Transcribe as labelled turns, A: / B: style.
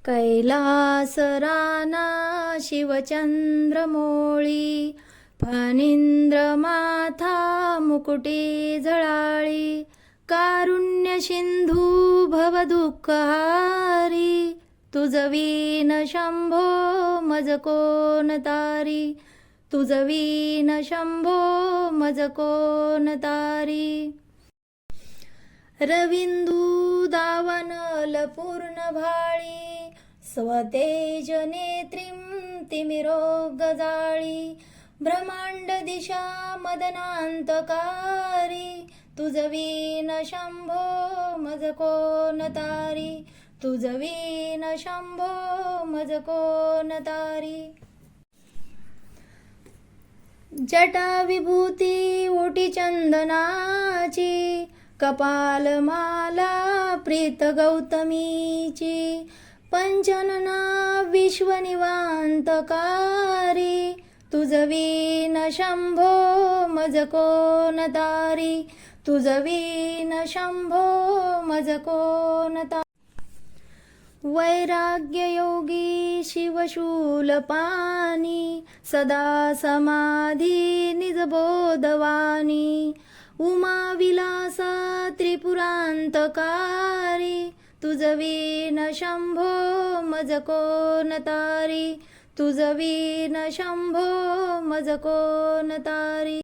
A: कैलास राना शिवचंद्रमोळी, फणींद्र माथा मुकुटी झळाळी, कारुण्य सिंधू भवदुःखहारी, तुझ वीण शंभो मज कोण तारी, तुझ वीण शंभो मज कोण तारी. रविंदू दावनल पूर्ण भाळी, स्वतेज नेत्रीं तिमिरोगजाळी, ब्रह्मांड दिशा मदनांतकारी, तुझ वीण शंभो मज कोण तारी, तुझ वीण शंभो मज कोण तारी. जटा विभूती ओटी चंदनाची, कपालमाला प्रीत गौतमीची, पंचनना विश्वनिवांतकारी, तुझ वीण शंभो मज कोण तारी, तुझ वीण शंभो मज कोण तारी. वैराग्य योगी शिवशूलपाणी, सदा समाधी निजबोधवाणी, उमा विलासा त्रिपुरांतकारी, तुझ वीण शंभो मज कोण तारी, तुझ वीण शंभो मज कोण तारी.